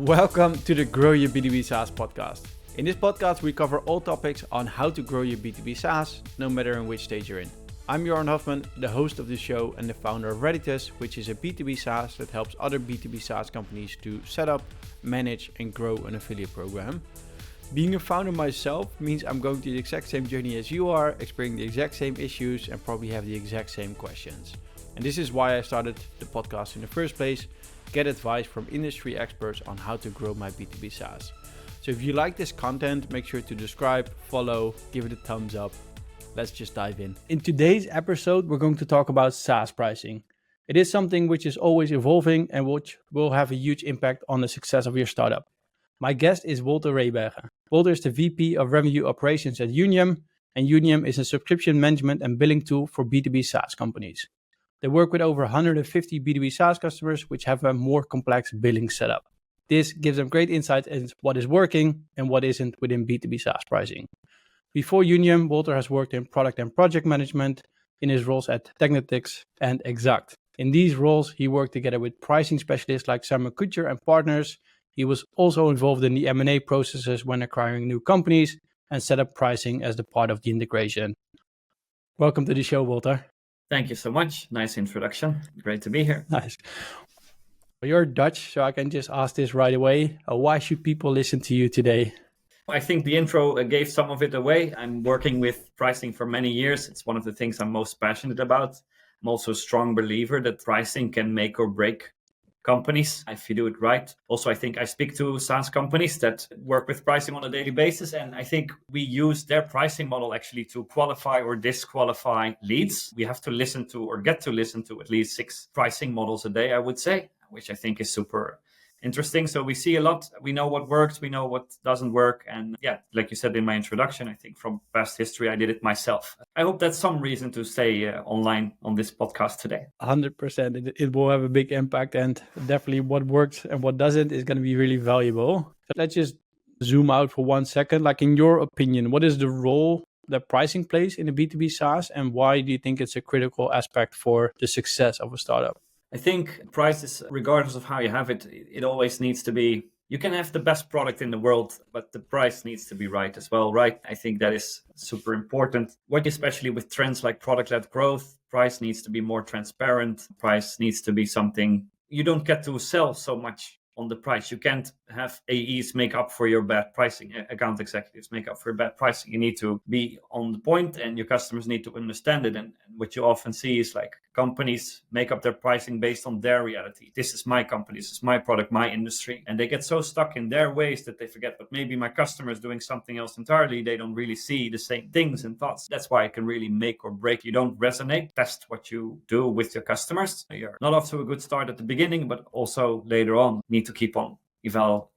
Welcome to the Grow Your B2B SaaS podcast. In this podcast, we cover all topics on how to grow your B2B SaaS, no matter in which stage you're in. I'm Joran Hofman, the host of the show and the founder of Redditus, which is a B2B SaaS that helps other B2B SaaS companies to set up, manage, and grow an affiliate program. Being a founder myself means I'm going through the exact same journey as you are, experiencing the exact same issues, and probably have the exact same questions. And this is why I started the podcast in the first place. Get advice from industry experts on how to grow my B2B SaaS. So if you like this content, make sure to subscribe, follow, give it a thumbs up. Let's just dive in. In today's episode, we're going to talk about SaaS pricing. It is something which is always evolving and which will have a huge impact on the success of your startup. My guest is Wolter Rebergen. Wolter is the VP of Revenue Operations at Younium, and Younium is a subscription management and billing tool for B2B SaaS companies. They work with over 150 B2B SaaS customers, which have a more complex billing setup. This gives them great insight into what is working and what isn't within B2B SaaS pricing. Before Younium, Wolter has worked in product and project management in his roles at Technetics and Exact. In these roles, he worked together with pricing specialists like Simon Kucher and partners. He was also involved in the M&A processes when acquiring new companies and set up pricing as the part of the integration. Welcome to the show, Wolter. Thank you so much. Nice introduction. Great to be here. Nice. You're Dutch, so I can just ask this right away. Why should people listen to you today? I think the intro gave some of it away. I'm working with pricing for many years. It's one of the things I'm most passionate about. I'm also a strong believer that pricing can make or break companies if you do it right. Also, I think I speak to SaaS companies that work with pricing on a daily basis, and I think we use their pricing model actually to qualify or disqualify leads. We have to listen to or get to listen to at least 6 pricing models a day, I would say, which I think is super interesting. So we see a lot. We know what works, we know what doesn't work. And yeah, like you said in my introduction, I think from past history, I did it myself. I hope that's some reason to stay online on this podcast today. 100%. It will have a big impact, and definitely what works and what doesn't is going to be really valuable. So let's just zoom out for 1 second. Like, in your opinion, what is the role that pricing plays in a B2B SaaS, and why do you think it's a critical aspect for the success of a startup? I think prices, regardless of how you have it, it always needs to be, you can have the best product in the world, but the price needs to be right as well, right? I think that is super important. Especially with trends like product-led growth, price needs to be more transparent. Price needs to be something, you don't get to sell so much on the price. You can't have AEs make up for your bad pricing, account executives make up for bad pricing. You need to be on the point and your customers need to understand it. And what you often see is like companies make up their pricing based on their reality. This is my company, this is my product, my industry. And they get so stuck in their ways that they forget, but maybe my customer is doing something else entirely. They don't really see the same things and thoughts. That's why it can really make or break. You don't resonate. Test what you do with your customers. You're not off to a good start at the beginning, but also later on need to keep on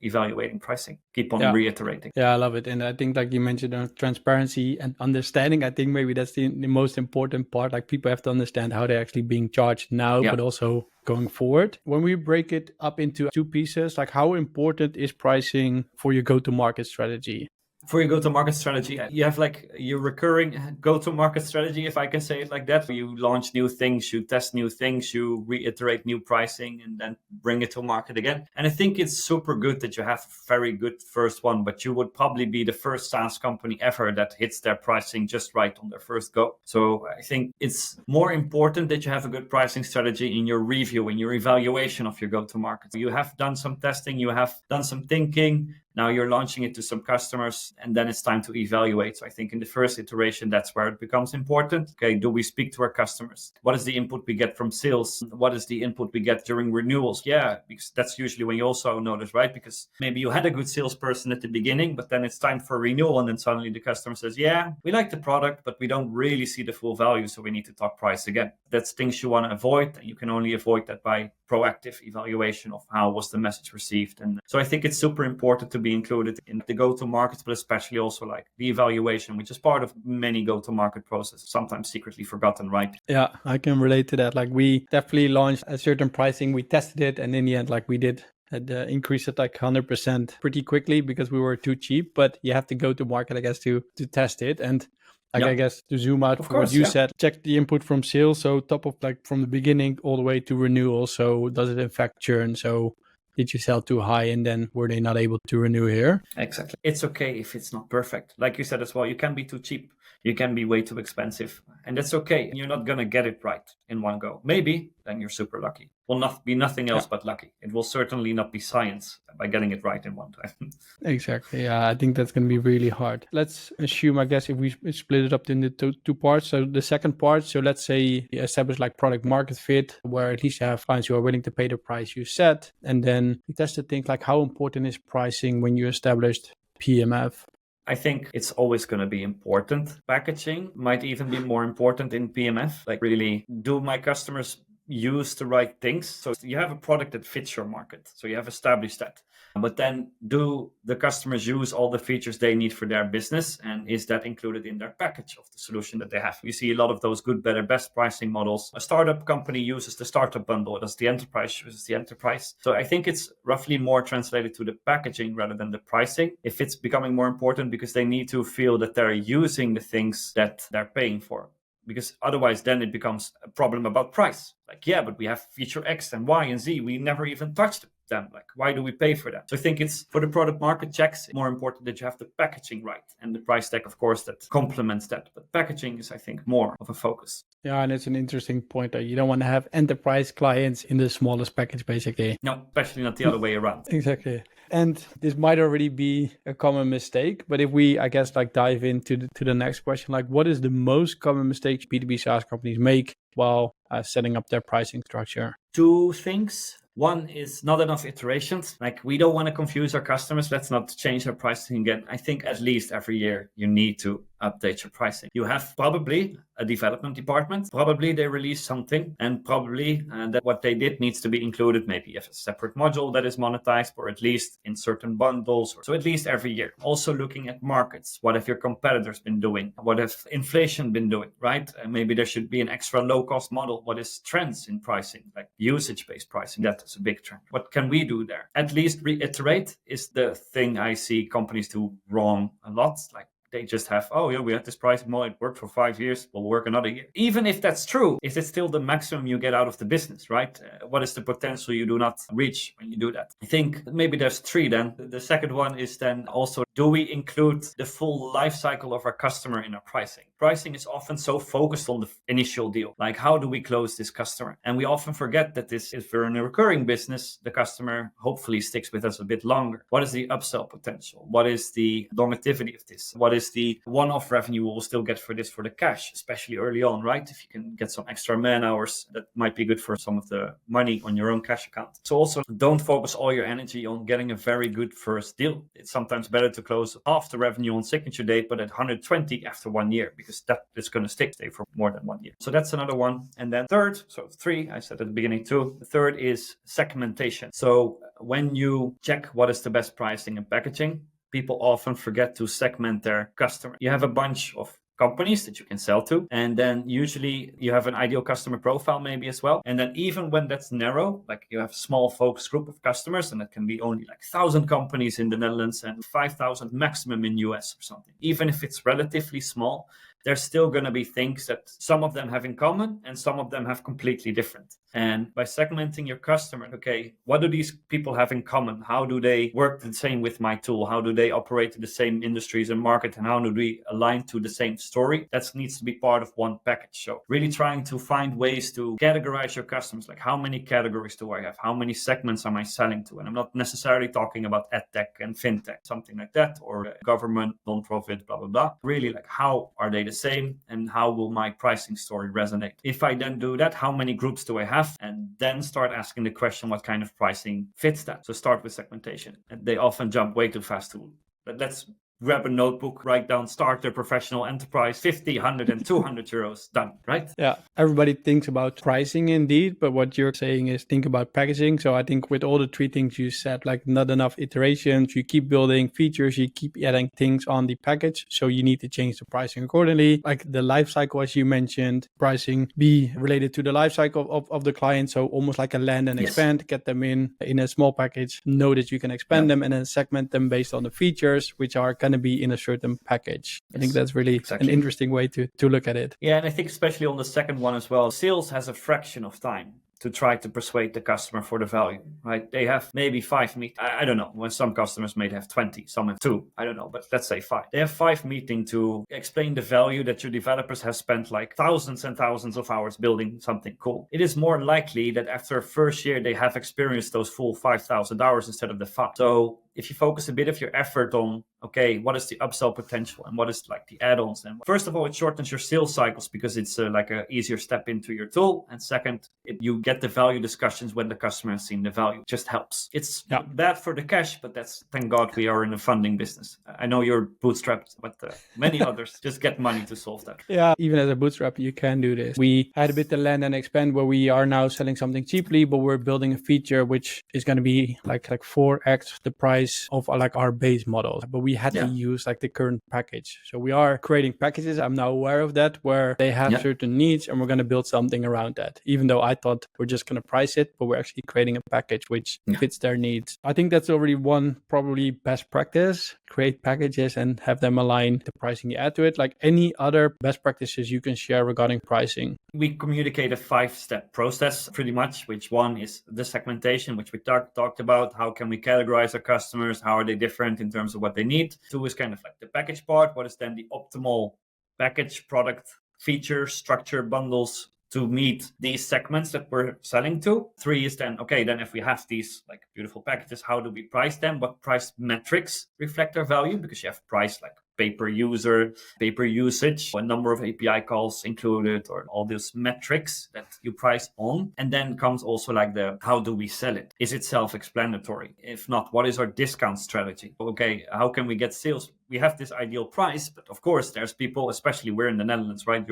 evaluating pricing, keep on reiterating. Yeah, I love it. And I think, like you mentioned, transparency and understanding, I think maybe that's the most important part. Like, people have to understand how they're actually being charged now, but also going forward. When we break it up into 2 pieces, like, how important is pricing for your go-to-market strategy? For your go-to-market strategy, you have like your recurring go-to-market strategy, if I can say it like that. You launch new things, you test new things, you reiterate new pricing, and then bring it to market again. And I think it's super good that you have a very good first one, but you would probably be the first SaaS company ever that hits their pricing just right on their first go. So I think it's more important that you have a good pricing strategy in your review, in your evaluation of your go-to-market. You have done some testing, you have done some thinking. Now you're launching it to some customers, and then it's time to evaluate. So I think in the first iteration, that's where it becomes important. Okay, do we speak to our customers? What is the input we get from sales? What is the input we get during renewals? Yeah, because that's usually when you also notice, right? Because maybe you had a good salesperson at the beginning, but then it's time for renewal, and then suddenly the customer says, yeah, we like the product, but we don't really see the full value, so we need to talk price again. That's things you want to avoid, and you can only avoid that by proactive evaluation of how was the message received. And so I think it's super important to be included in the go-to-market, but especially also like the evaluation, which is part of many go-to-market processes, sometimes secretly forgotten, right? Yeah, I can relate to that. Like, we definitely launched a certain pricing, we tested it, and in the end, like, we did increase it like 100% pretty quickly because we were too cheap. But you have to go to market, I guess, to test it. And I guess to zoom out for what you said, check the input from sales. So top of, like, from the beginning all the way to renewal. So does it affect churn? So did you sell too high and then were they not able to renew here? Exactly. It's okay if it's not perfect. Like you said as well, you can be too cheap. You can be way too expensive. And that's okay. You're not going to get it right in one go. Maybe then you're super lucky. Will not be nothing else but lucky. It will certainly not be science by getting it right in one time. Exactly. Yeah, I think that's going to be really hard. Let's assume, I guess, if we split it up into two parts. So the second part, so let's say you establish like product market fit, where at least you have clients who are willing to pay the price you set. And then you test to think like, how important is pricing when you established PMF? I think it's always going to be important. Packaging might even be more important in PMF. Like, really, do my customers use the right things? So you have a product that fits your market. So you have established that. But then do the customers use all the features they need for their business? And is that included in their package of the solution that they have? You see a lot of those good, better, best pricing models. A startup company uses the startup bundle. Does the enterprise uses the enterprise? So I think it's roughly more translated to the packaging rather than the pricing. If it's becoming more important because they need to feel that they're using the things that they're paying for. Because otherwise then it becomes a problem about price. Like, yeah, but we have feature X and Y and Z. We never even touched them. Like, why do we pay for that? So I think it's for the product market checks, more important that you have the packaging right and the price tag, of course, that complements that. But packaging is, I think, more of a focus. Yeah, and it's an interesting point that you don't want to have enterprise clients in the smallest package, basically. No, especially not the other way around. Exactly. And this might already be a common mistake, but if we, I guess, like dive into the next question, like what is the most common mistake B2B SaaS companies make while setting up their pricing structure? Two things. One is not enough iterations. Like, we don't want to confuse our customers. Let's not change our pricing again. I think at least every year you need to update your pricing. You have probably a development department. Probably they release something, and probably that what they did needs to be included. Maybe you have a separate module that is monetized, or at least in certain bundles. So at least every year. Also looking at markets. What have your competitors been doing? What have inflation been doing, right? Maybe there should be an extra low-cost model. What is trends in pricing, like usage-based pricing? That is a big trend. What can we do there? At least reiterate is the thing I see companies do wrong a lot. Like, they just have, oh yeah, we had this pricing model, it worked for 5 years, we'll work another year. Even if that's true, is it still the maximum you get out of the business, right? What is the potential you do not reach when you do that? I think maybe there's three then. The second one is then also, do we include the full life cycle of our customer in our pricing? Pricing is often so focused on the initial deal. Like, how do we close this customer? And we often forget that this, if we're in a recurring business, the customer hopefully sticks with us a bit longer. What is the upsell potential? What is the longevity of this? What is the one-off revenue we'll still get for this for the cash, especially early on, right? If you can get some extra man hours, that might be good for some of the money on your own cash account. So also don't focus all your energy on getting a very good first deal. It's sometimes better to close half the revenue on signature date, but at 120 after 1 year, because that is going to stay for more than 1 year. So that's another one. And then third, so three, I said at the beginning too. The third is segmentation. So when you check what is the best pricing and packaging, people often forget to segment their customer. You have a bunch of companies that you can sell to, and then usually you have an ideal customer profile maybe as well. And then even when that's narrow, like you have a small focus group of customers, and it can be only like 1,000 companies in the Netherlands and 5,000 maximum in US or something. Even if it's relatively small, there's still going to be things that some of them have in common and some of them have completely different. And by segmenting your customer, okay, what do these people have in common? How do they work the same with my tool? How do they operate in the same industries and market? And how do we align to the same story? That needs to be part of one package. So really trying to find ways to categorize your customers. Like, how many categories do I have? How many segments am I selling to? And I'm not necessarily talking about edtech and fintech, something like that, or government, non-profit, blah, blah, blah. Really, like, how are they the same? And how will my pricing story resonate? If I then do that, how many groups do I have? And then start asking the question, what kind of pricing fits that? So start with segmentation. And they often jump way too fast to, but let's grab a notebook, write down starter, professional, enterprise, 50, 100 and 200 euros, done, right? Yeah, everybody thinks about pricing indeed, but what you're saying is think about packaging. So I think with all the three things you said, like not enough iterations, you keep building features, you keep adding things on the package. So you need to change the pricing accordingly. Like the life cycle, as you mentioned, pricing be related to the life cycle of the client. So almost like a land and expand, get them in a small package, know that you can expand them and then segment them based on the features, which are kind to be in a certain package. I think that's really an interesting way to look at it. Yeah, and I think especially on the second one as well, sales has a fraction of time. to try to persuade the customer for the value, right? They have maybe 5 meetings. I don't know. When some customers may have 20, some have 2. I don't know, but let's say 5. They have 5 meetings to explain the value that your developers have spent like thousands and thousands of hours building something cool. It is more likely that after a first year, they have experienced those full 5,000 hours instead of the 5. So if you focus a bit of your effort on, okay, what is the upsell potential and what is like the add-ons? And first of all, it shortens your sales cycles because it's like an easier step into your tool. And second, you get the value discussions when the customer has seen the value. It just helps. It's bad for the cash, but that's, thank God we are in a funding business. I know you're bootstrapped, but many others just get money to solve that. Yeah, even as a bootstrap, you can do this. We had a bit of land and expand where we are now selling something cheaply, but we're building a feature which is going to be like 4x the price of like our base model. But we had to use like the current package. So we are creating packages. I'm now aware of that, where they have certain needs and we're going to build something around that. Even though I thought we're just going to price it, but we're actually creating a package which fits their needs. I think that's already one probably best practice. Create packages and have them align the pricing you add to it. Like any other best practices you can share regarding pricing? We communicate a 5-step process pretty much, which one is the segmentation, which we talked about. How can we categorize our customers? How are they different in terms of what they need? 2 is kind of like the package part. What is then the optimal package, product, feature, structure, bundles to meet these segments that we're selling to? 3 is then, okay, then if we have these like beautiful packages, how do we price them? What price metrics reflect our value? Because you have price like pay per user, pay per usage, a number of API calls included, or all those metrics that you price on. And then comes also like the, how do we sell it? Is it self-explanatory? If not, what is our discount strategy? Okay, how can we get sales? We have this ideal price, but of course there's people, especially we're in the Netherlands, right?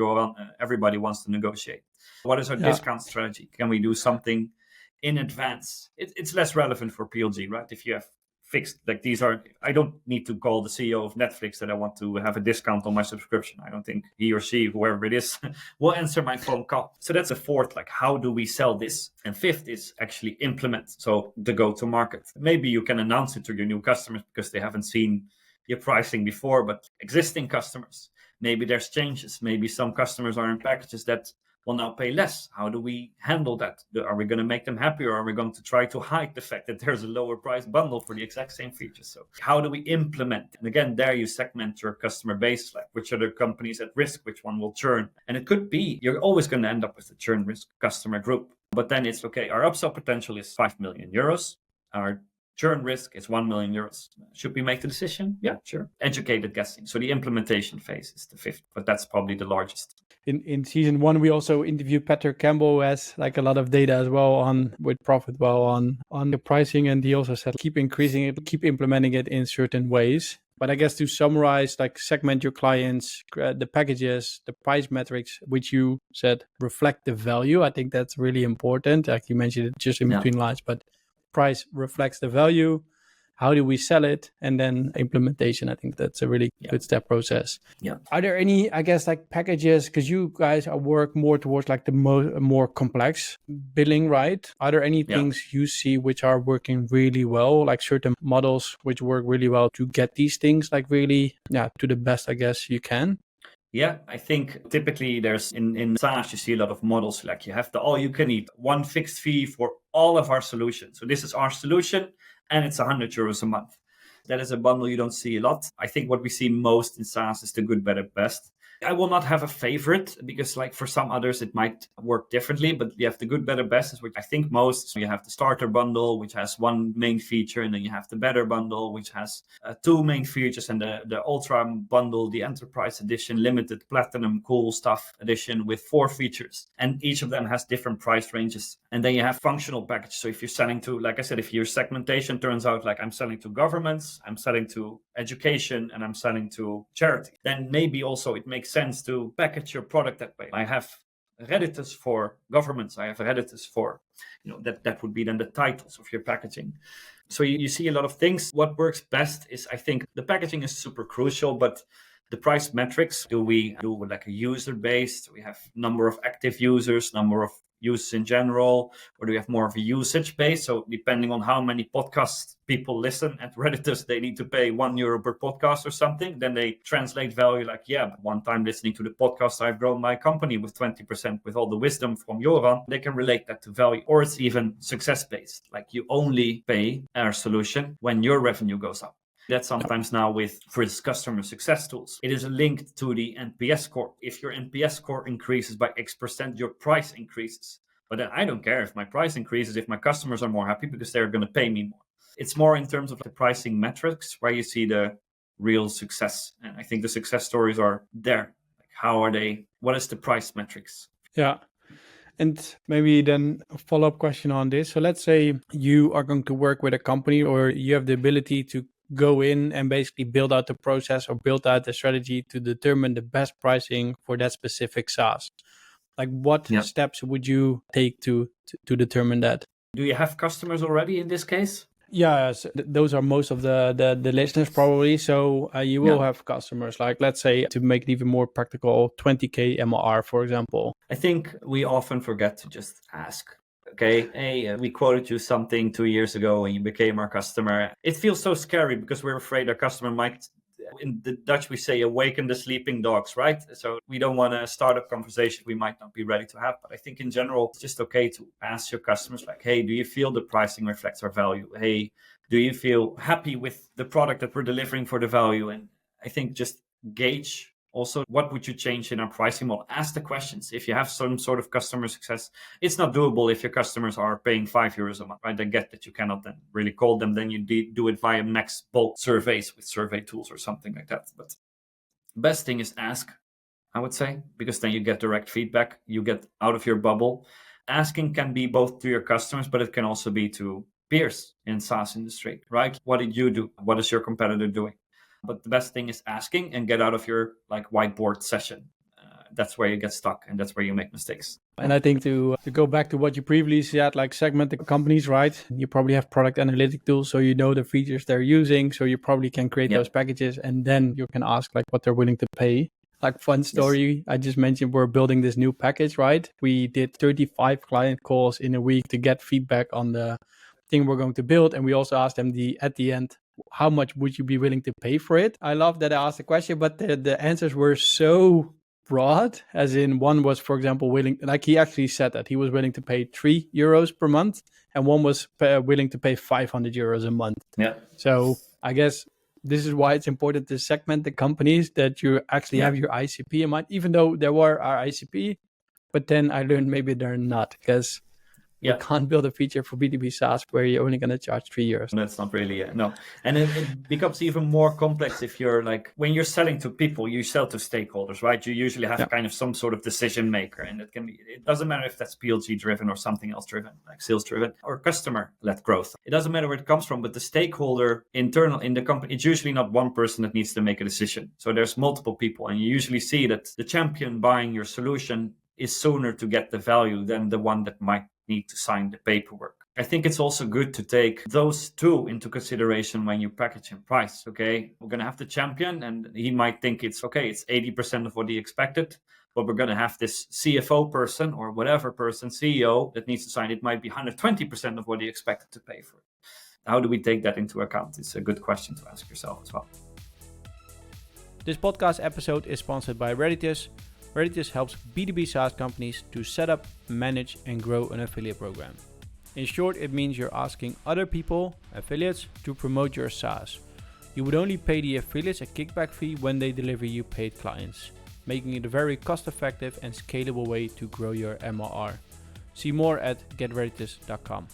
Everybody wants to negotiate. What is our discount strategy? Can we do something in advance? It's less relevant for PLG, right? If you have fixed, like these are, I don't need to call the CEO of Netflix that I want to have a discount on my subscription. I don't think he or she, whoever it is, will answer my phone call. So that's a 4th, like how do we sell this? And 5th is actually implement. So the go-to-market. Maybe you can announce it to your new customers because they haven't seen your pricing before, but existing customers, maybe there's changes. Maybe some customers are in packages that will now pay less. How do we handle that? Are we going to make them happy, or are we going to try to hide the fact that there's a lower price bundle for the exact same features? So how do we implement? And again, there you segment your customer base, like which are the companies at risk, which one will churn. And it could be, you're always going to end up with the churn risk customer group. But then it's okay, our upsell potential is 5 million euros. Our churn risk is 1 million euros. Should we make the decision? Yeah, sure. Educated guessing. So the implementation phase is the 5th, but that's probably the largest. In season 1, we also interviewed Peter Campbell, who has like a lot of data as well on the pricing, and he also said keep increasing it, keep implementing it in certain ways. But I guess to summarize, like segment your clients, the packages, the price metrics, which you said reflect the value. I think that's really important. Like you mentioned it just in between lines, but price reflects the value. How do we sell it? And then implementation. I think that's a really good step process. Yeah. Are there any, I guess, like packages, because you guys work more towards like the more complex billing, right? Are there any things you see which are working really well, like certain models which work really well to get these things like really, to the best, I guess you can? Yeah, I think typically there's in SaaS, you see a lot of models like you have the all you can eat, one fixed fee for all of our solutions. So this is our solution and it's 100 euros a month. That is a bundle you don't see a lot. I think what we see most in SaaS is the good, better, best. I will not have a favorite because like for some others, it might work differently, but you have the good, better, best is which I think most. So you have the starter bundle, which has 1 main feature, and then you have the better bundle, which has 2 main features, and the ultra bundle, the enterprise edition, limited, platinum, cool stuff edition with 4 features. And each of them has different price ranges. And then you have functional package. So if you're selling to, like I said, if your segmentation turns out like I'm selling to governments, I'm selling to education, and I'm selling to charity, then maybe also it makes sense to package your product that way. I have Redditus for governments. I have Redditus for, that would be then the titles of your packaging. So you see a lot of things. What works best is, I think the packaging is super crucial, but the price metrics, do we do like a user base? Do we have number of active users, number of use in general, or do you have more of a usage base? So depending on how many podcasts people listen at Redditus, they need to pay €1 per podcast or something. Then they translate value like, but one time listening to the podcast, I've grown my company with 20% with all the wisdom from Joran. They can relate that to value. Or it's even success-based. Like you only pay our solution when your revenue goes up. That's sometimes now for customer success tools. It is linked to the NPS score. If your NPS score increases by X%, your price increases. But then I don't care if my price increases if my customers are more happy because they're going to pay me more. It's more in terms of the pricing metrics where you see the real success. And I think the success stories are there. Like how are they? What is the price metrics? Yeah. And maybe then a follow-up question on this. So let's say you are going to work with a company or you have the ability to go in and basically build out the process or build out the strategy to determine the best pricing for that specific SaaS. Like what steps would you take to determine that? Do you have customers already in this case? Yes, those are most of the listeners probably. So you will have customers, like let's say to make it even more practical, 20K MRR, for example. I think we often forget to just ask. Okay, hey, we quoted you something 2 years ago and you became our customer. It feels so scary because we're afraid our customer might, in the Dutch we say, awaken the sleeping dogs, right? So we don't want to start a conversation we might not be ready to have. But I think in general, it's just okay to ask your customers like, hey, do you feel the pricing reflects our value? Hey, do you feel happy with the product that we're delivering for the value? And I think just gauge also, what would you change in our pricing model? Ask the questions. If you have some sort of customer success, it's not doable if your customers are paying €5 a month, right? I get that you cannot then really call them. Then you do it via max bulk surveys with survey tools or something like that. But best thing is ask, I would say, because then you get direct feedback. You get out of your bubble. Asking can be both to your customers, but it can also be to peers in SaaS industry, right? What did you do? What is your competitor doing? But the best thing is asking and get out of your whiteboard session. That's where you get stuck and that's where you make mistakes. And I think to go back to what you previously said, like segment the companies, right? You probably have product analytic tools, so you know the features they're using. So you probably can create those packages and then you can ask like what they're willing to pay. Like fun story, I just mentioned we're building this new package, right? We did 35 client calls in a week to get feedback on the thing we're going to build. And we also asked them at the end, how much would you be willing to pay for it? I love that I asked the question, but the answers were so broad, as in one was, for example, willing, like he actually said that he was willing to pay €3 per month and one was willing to pay €500 a month. Yeah. So I guess this is why it's important to segment the companies, that you actually have your ICP in mind, even though there were our ICP, but then I learned maybe they're not, because you can't build a feature for B2B SaaS where you're only going to charge €3. That's not really, no. And it becomes even more complex if you're like, when you're selling to people, you sell to stakeholders, right? You usually have kind of some sort of decision maker. And it doesn't matter if that's PLG driven or something else driven, like sales driven or customer led growth. It doesn't matter where it comes from, but the stakeholder internal in the company, it's usually not one person that needs to make a decision. So there's multiple people. And you usually see that the champion buying your solution is sooner to get the value than the one that might need to sign the paperwork. I think it's also good to take those two into consideration when you package and price. Okay, we're going to have the champion and he might think it's 80% of what he expected, but we're going to have this CFO person or whatever person, CEO, that needs to sign. It might be 120% of what he expected to pay for it. How do we take that into account? It's a good question to ask yourself as well. This podcast episode is sponsored by Redditus. Redditus helps B2B SaaS companies to set up, manage, and grow an affiliate program. In short, it means you're asking other people, affiliates, to promote your SaaS. You would only pay the affiliates a kickback fee when they deliver you paid clients, making it a very cost-effective and scalable way to grow your MRR. See more at getredditus.com.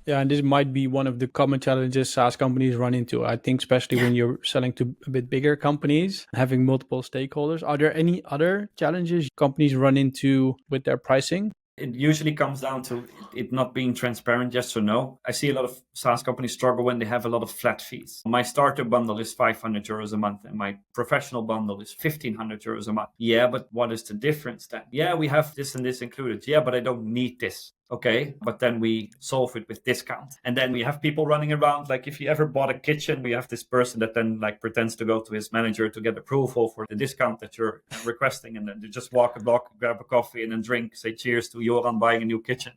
Yeah, and this might be one of the common challenges SaaS companies run into. I think especially when you're selling to a bit bigger companies, having multiple stakeholders. Are there any other challenges companies run into with their pricing? It usually comes down to it not being transparent, yes or no. I see a lot of SaaS companies struggle when they have a lot of flat fees. My starter bundle is €500 a month and my professional bundle is €1,500 a month. Yeah, but what is the difference then? Yeah, we have this and this included. Yeah, but I don't need this. Okay, but then we solve it with discount. And then we have people running around, like if you ever bought a kitchen, we have this person that then like pretends to go to his manager to get approval for the discount that you're requesting. And then they just walk a block, grab a coffee and then drink, say cheers to Joran buying a new kitchen.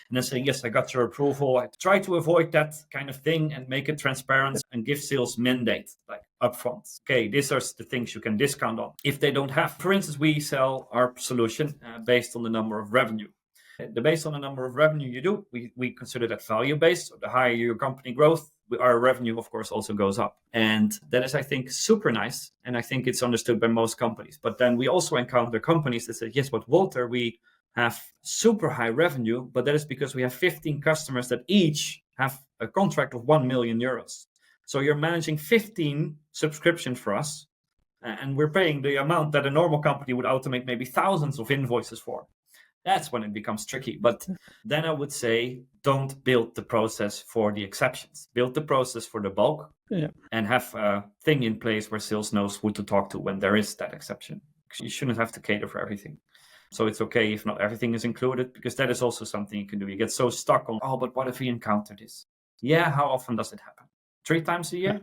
And then saying, yes, I got your approval. I try to avoid that kind of thing and make it transparent and give sales mandate, like upfront. Okay, these are the things you can discount on. If they don't have, for instance, we sell our solution based on the number of revenue. Based on the number of revenue you do, we consider that value-based. So the higher your company growth, our revenue, of course, also goes up. And that is, I think, super nice. And I think it's understood by most companies. But then we also encounter companies that say, yes, but Wolter, we have super high revenue, but that is because we have 15 customers that each have a contract of 1 million euros. So you're managing 15 subscriptions for us, and we're paying the amount that a normal company would automate maybe thousands of invoices for. That's when it becomes tricky. But then I would say, don't build the process for the exceptions. Build the process for the bulk and have a thing in place where sales knows who to talk to when there is that exception. You shouldn't have to cater for everything. So it's okay if not everything is included, because that is also something you can do. You get so stuck on, oh, but what if we encounter this? Yeah, how often does it happen? 3 times a year?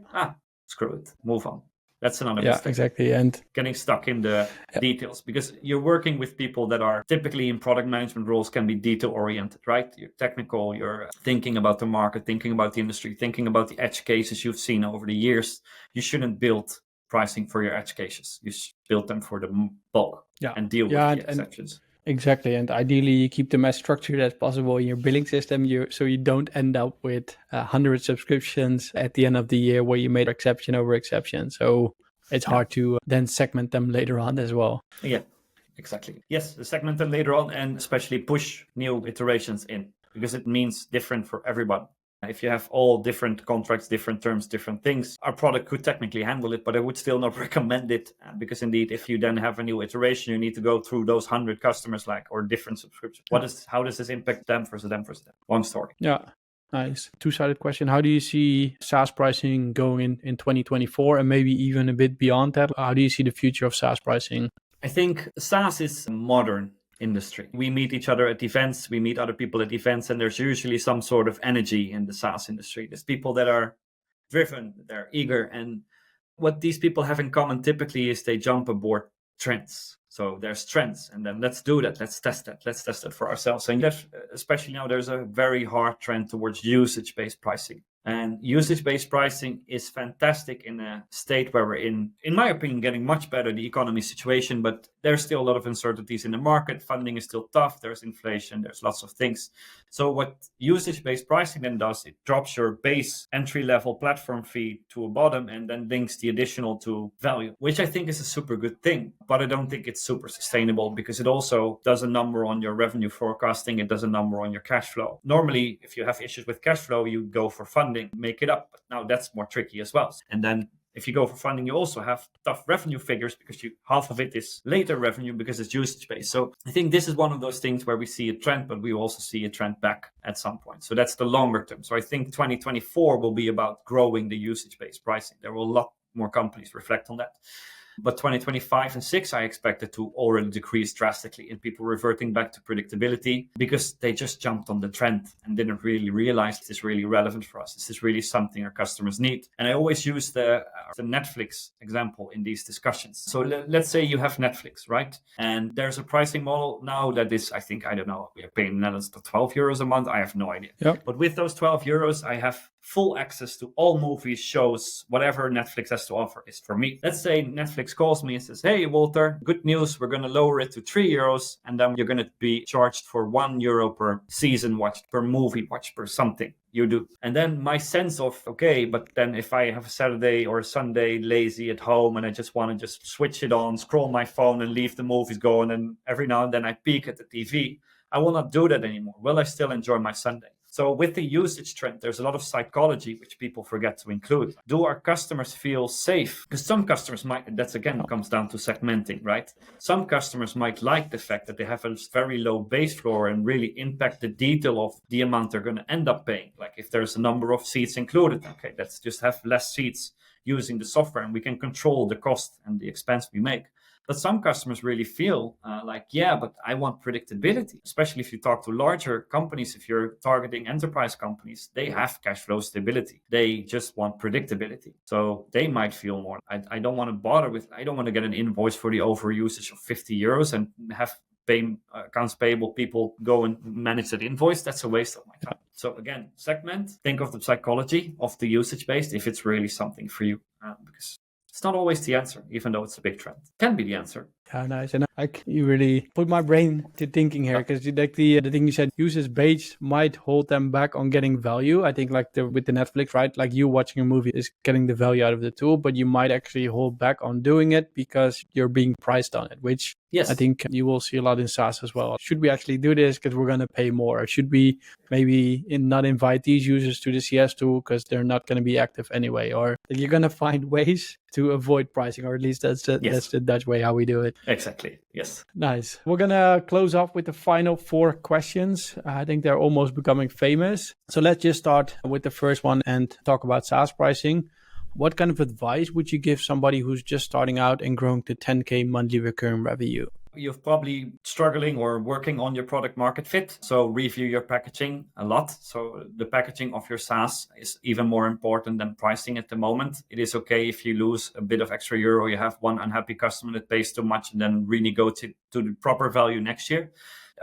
Screw it. Move on. That's another mistake. Exactly. And getting stuck in the details, because you're working with people that are typically in product management roles, can be detail oriented, right? You're technical, you're thinking about the market, thinking about the industry, thinking about the edge cases you've seen over the years. You shouldn't build pricing for your edge cases. You build them for the bulk and deal with the exceptions. Exactly. And ideally, you keep them as structured as possible in your billing system, so you don't end up with 100 subscriptions at the end of the year where you made exception over exception. So it's hard to then segment them later on as well. Yeah, exactly. Yes, segment them later on, and especially push new iterations in, because it means different for everyone. If you have all different contracts, different terms, different things, our product could technically handle it, but I would still not recommend it, because indeed, if you then have a new iteration, you need to go through those 100 customers, or different subscriptions. How does this impact them versus them versus them? Long story. Yeah. Nice. Two-sided question. How do you see SaaS pricing going in 2024 and maybe even a bit beyond that? How do you see the future of SaaS pricing? I think SaaS is modern industry. We meet each other at events, we meet other people at events, and there's usually some sort of energy in the SaaS industry. There's people that are driven, they're eager, and what these people have in common typically is they jump aboard trends. So there's trends, and then let's do that, let's test that for ourselves. And that, especially now, there's a very hard trend towards usage-based pricing. And usage-based pricing is fantastic in a state where we're in my opinion, getting much better, the economy situation, but there's still a lot of uncertainties in the market. Funding is still tough. There's inflation. There's lots of things. So what usage-based pricing then does, it drops your base entry-level platform fee to a bottom and then links the additional to value, which I think is a super good thing. But I don't think it's super sustainable, because it also does a number on your revenue forecasting. It does a number on your cash flow. Normally, if you have issues with cash flow, you go for funding, make it up. But now that's more tricky as well. And then if you go for funding, you also have tough revenue figures, because half of it is later revenue because it's usage-based. So I think this is one of those things where we see a trend, but we also see a trend back at some point. So that's the longer term. So I think 2024 will be about growing the usage-based pricing. There will a lot more companies reflect on that. But 2025 and 6, I expect it to already decrease drastically, and people reverting back to predictability, because they just jumped on the trend and didn't really realize this is really relevant for us. This is really something our customers need. And I always use the Netflix example in these discussions. So let's say you have Netflix, right? And there's a pricing model now that is, I think, I don't know, we are paying in the Netherlands to 12 euros a month. I have no idea. Yep. But with those 12 euros, I have full access to all movies, shows, whatever Netflix has to offer is for me. Let's say Netflix calls me and says, hey, Wolter, good news. We're going to lower it to 3 euros. And then you're going to be charged for 1 euro per season watched, per movie watched, per something you do. And then my sense of, okay, but then if I have a Saturday or a Sunday lazy at home and I just want to just switch it on, scroll my phone and leave the movies going, and every now and then I peek at the TV, I will not do that anymore. Will I still enjoy my Sunday? So with the usage trend, there's a lot of psychology which people forget to include. Do our customers feel safe? Because some customers might, that's again comes down to segmenting, right? Some customers might like the fact that they have a very low base floor and really impact the detail of the amount they're going to end up paying. Like if there's a number of seats included, okay, let's just have less seats using the software and we can control the cost and the expense we make. But some customers really feel but I want predictability, especially if you talk to larger companies. If you're targeting enterprise companies, they have cash flow stability. They just want predictability. So they might feel more, I don't want to bother with, I don't want to get an invoice for the overusage of 50 euros and have accounts payable people go and manage that invoice. That's a waste of my time. So again, segment, think of the psychology of the usage based if it's really something for you, because it's not always the answer, even though it's a big trend. It can be the answer. Yeah, nice. And you really put my brain to thinking here, because like the thing you said, users based might hold them back on getting value. I think like with the Netflix, right? Like you watching a movie is getting the value out of the tool, but you might actually hold back on doing it because you're being priced on it, which yes, I think you will see a lot in SaaS as well. Should we actually do this because we're going to pay more? Or should we maybe not invite these users to the CS tool because they're not going to be active anyway? Or you're going to find ways to avoid pricing, or at least that's the Dutch way how we do it. Exactly. Yes. Nice. We're going to close off with the final 4 questions. I think they're almost becoming famous. So let's just start with the first one and talk about SaaS pricing. What kind of advice would you give somebody who's just starting out and growing to 10K monthly recurring revenue? You're probably struggling or working on your product market fit. So review your packaging a lot. So the packaging of your SaaS is even more important than pricing at the moment. It is okay if you lose a bit of extra euro, you have one unhappy customer that pays too much, and then renegotiate to the proper value next year.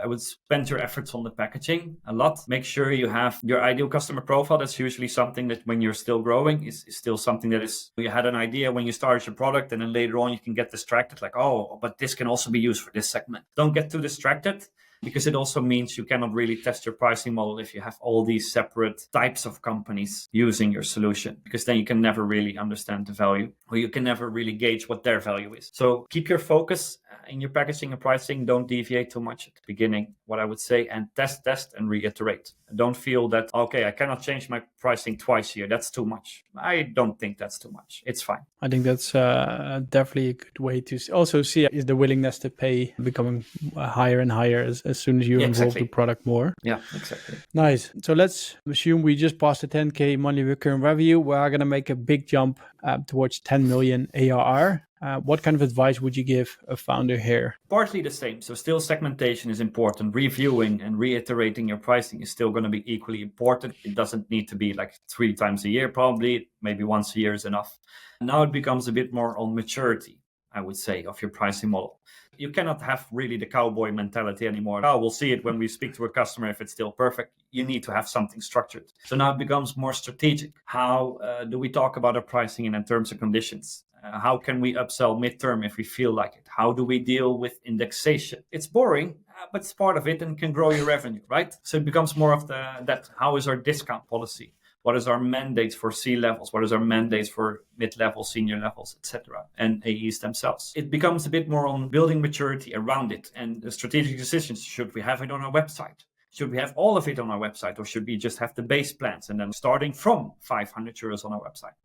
I would spend your efforts on the packaging a lot. Make sure you have your ideal customer profile. That's usually something that when you're still growing is still something that is, you had an idea when you started your product, and then later on you can get distracted like, oh, but this can also be used for this segment. Don't get too distracted, because it also means you cannot really test your pricing model if you have all these separate types of companies using your solution, because then you can never really understand the value, or you can never really gauge what their value is. So keep your focus in your packaging and pricing. Don't deviate too much at the beginning, what I would say, and test and reiterate. Don't feel that, okay, I cannot change my pricing twice a year. That's too much. I don't think that's too much. It's fine. I think that's definitely a good way to also see is the willingness to pay becoming higher and higher as soon as you involve the product more. Yeah, exactly. Nice. So let's assume we just passed the 10K monthly recurring revenue. We're going to make a big jump towards 10 million ARR. What kind of advice would you give a founder here? Partly the same. So still segmentation is important. Reviewing and reiterating your pricing is still going to be equally important. It doesn't need to be like 3 times a year, probably. Maybe once a year is enough. Now it becomes a bit more on maturity, I would say, of your pricing model. You cannot have really the cowboy mentality anymore. Oh, we'll see it when we speak to a customer if it's still perfect. You need to have something structured. So now it becomes more strategic. How do we talk about our pricing and in terms and conditions? How can we upsell midterm if we feel like it? How do we deal with indexation? It's boring, but it's part of it and can grow your revenue, right? So it becomes more of that. How is our discount policy? What is our mandates for C-levels? What is our mandates for mid-level, senior levels, etc., and AEs themselves? It becomes a bit more on building maturity around it and the strategic decisions. Should we have it on our website? Should we have all of it on our website, or should we just have the base plans and then starting from 500 euros on our website?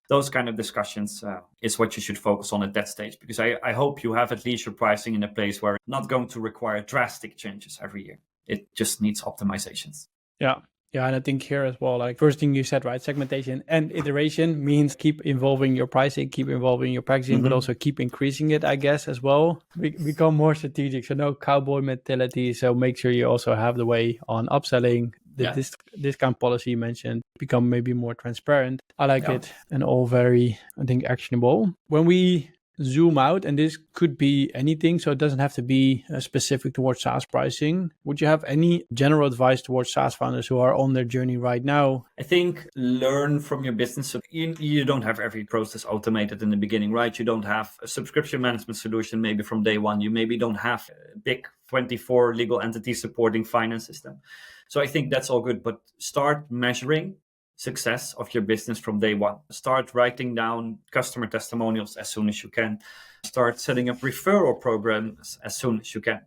Those kind of discussions is what you should focus on at that stage, because I hope you have at least your pricing in a place where it's not going to require drastic changes every year. It just needs optimizations. Yeah. Yeah, and I think here as well, like first thing you said, right? Segmentation and iteration means keep involving your pricing, keep involving your packaging, but also keep increasing it, I guess, as well. Become more strategic. So no cowboy mentality. So make sure you also have the way on upselling. This discount policy you mentioned, become maybe more transparent. I like it, and all very, I think, actionable. When we zoom out, and this could be anything, so it doesn't have to be specific towards SaaS pricing. Would you have any general advice towards SaaS founders who are on their journey right now? I think learn from your business. So you don't have every process automated in the beginning, right? You don't have a subscription management solution maybe from day one. You maybe don't have a big 24 legal entities supporting finance system. So I think that's all good, but start measuring success of your business from day one. Start writing down customer testimonials as soon as you can. Start setting up referral programs as soon as you can.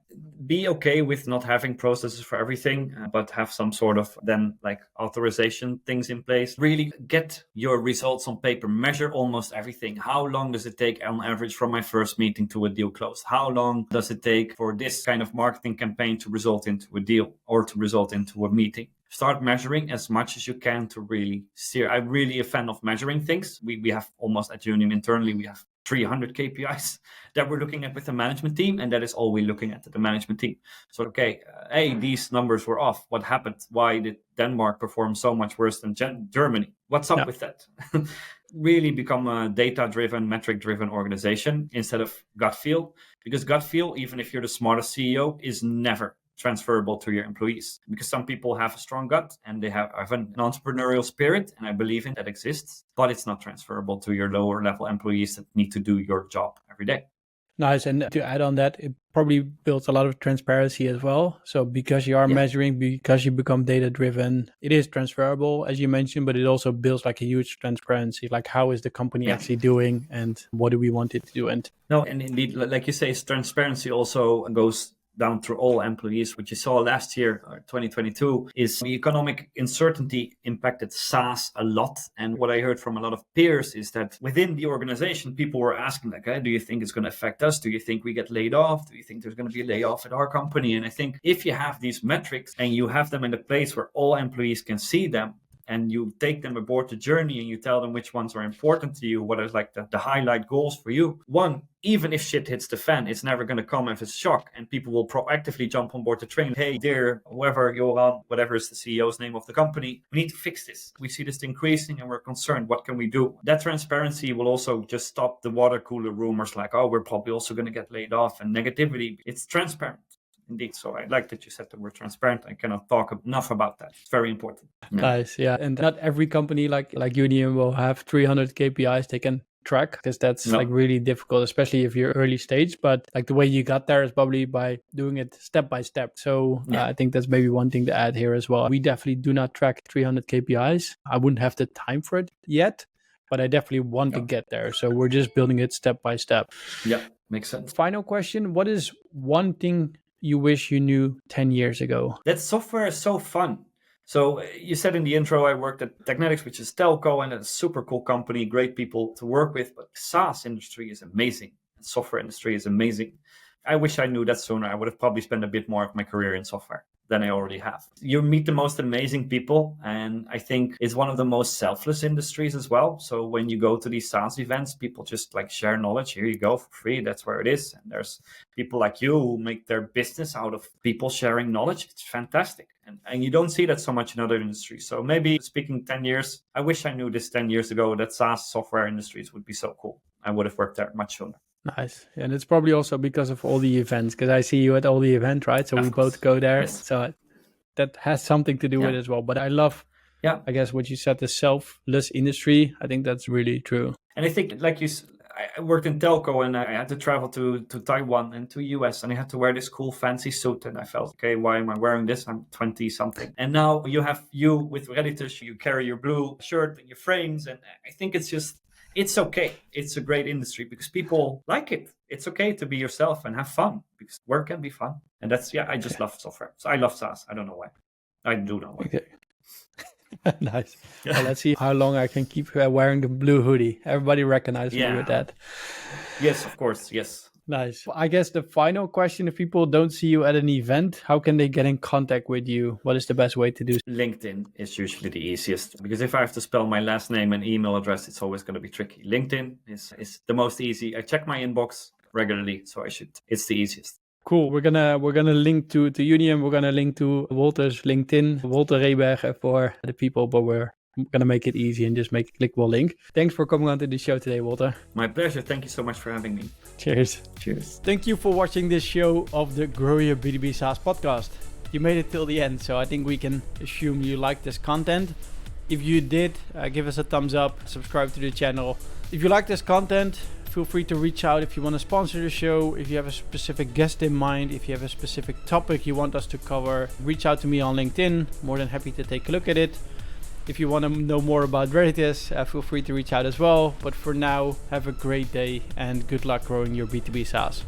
Be okay with not having processes for everything, but have some sort of then like authorization things in place. Really get your results on paper. Measure almost everything. How long does it take on average from my first meeting to a deal closed? How long does it take for this kind of marketing campaign to result into a deal or to result into a meeting? start measuring as much as you can to really steer. I'm really a fan of measuring things. We have almost at Younium internally, we have 300 KPIs that we're looking at with the management team, and that is all we're looking at the management team. So, okay, hey, these numbers were off. What happened? Why did Denmark perform so much worse than Germany? What's up with that? Really become a data-driven, metric-driven organization instead of gut feel, because gut feel, even if you're the smartest CEO, is never transferable to your employees, because some people have a strong gut and they have an entrepreneurial spirit, and I believe in that exists, but it's not transferable to your lower level employees that need to do your job every day. Nice. And to add on that, it probably builds a lot of transparency as well. So because you are measuring, because you become data driven, it is transferable, as you mentioned, but it also builds like a huge transparency, like how is the company actually doing and what do we want it to do? And indeed, like you say, transparency also goes down through all employees. What you saw last year, 2022, is the economic uncertainty impacted SaaS a lot. And what I heard from a lot of peers is that within the organization, people were asking like, hey, do you think it's going to affect us? Do you think we get laid off? Do you think there's going to be a layoff at our company? And I think if you have these metrics and you have them in a place where all employees can see them, and you take them aboard the journey and you tell them which ones are important to you, what is like the highlight goals for you. One, even if shit hits the fan, it's never going to come as a shock, and people will proactively jump on board the train. Hey, dear, whoever, Joran, whatever is the CEO's name of the company, we need to fix this. We see this increasing and we're concerned. What can we do? That transparency will also just stop the water cooler rumors like, oh, we're probably also going to get laid off, and negativity. It's transparent. Indeed. So I like that you said that we're transparent. I cannot talk enough about that. It's very important. Nice. Yeah. And not every company like Younium will have 300 KPIs they can track, because that's like really difficult, especially if you're early stage. But like the way you got there is probably by doing it step by step. So I think that's maybe one thing to add here as well. We definitely do not track 300 KPIs. I wouldn't have the time for it yet, but I definitely want to get there. So we're just building it step by step. Yeah, makes sense. Final question. What is one thing you wish you knew 10 years ago? That software is so fun. So you said in the intro, I worked at Technetics, which is telco, and it's a super cool company, great people to work with. But the SaaS industry is amazing. The software industry is amazing. I wish I knew that sooner. I would have probably spent a bit more of my career in software than I already have. You meet the most amazing people, and I think it's one of the most selfless industries as well. So when you go to these SaaS events, people just like share knowledge. Here you go for free. That's where it is. And there's people like you who make their business out of people sharing knowledge. It's fantastic. And you don't see that so much in other industries. So maybe speaking 10 years, I wish I knew this 10 years ago, that SaaS software industries would be so cool. I would have worked there much sooner. Nice. And it's probably also because of all the events, because I see you at all the events, right? So we both go there. Yes. So that has something to do with it as well. But I love, I guess, what you said, the selfless industry. I think that's really true. And I think, like I worked in telco, and I had to travel to Taiwan and to US, and I had to wear this cool fancy suit, and I felt, okay, why am I wearing this? I'm 20 something. And now you with Redditus, you carry your blue shirt and your frames, and I think it's okay. It's a great industry because people like it. It's okay to be yourself and have fun, because work can be fun. And that's, I just love software. So I love SaaS. I don't know why. I do know why. Okay. Nice. Well, let's see how long I can keep wearing the blue hoodie. Everybody recognizes me with that. Yes, of course. Yes. Nice. I guess the final question, if people don't see you at an event, how can they get in contact with you? What is the best way to do? LinkedIn is usually the easiest, because if I have to spell my last name and email address, it's always going to be tricky. LinkedIn is the most easy. I check my inbox regularly, so it's the easiest. Cool. We're gonna link to Younium. We're gonna link to Wolter's LinkedIn, Wolter Rebergen for the people, but we're going to make it easy and just make a clickable link. Thanks for coming on to the show today, Wolter. My pleasure. Thank you so much for having me. Cheers. Cheers. Thank you for watching this show of the Grow Your B2B SaaS podcast. You made it till the end, so I think we can assume you like this content. If you did, give us a thumbs up, subscribe to the channel. If you like this content, feel free to reach out if you want to sponsor the show, if you have a specific guest in mind, if you have a specific topic you want us to cover, reach out to me on LinkedIn. More than happy to take a look at it. If you want to know more about Redditus, feel free to reach out as well. But for now, have a great day and good luck growing your B2B SaaS.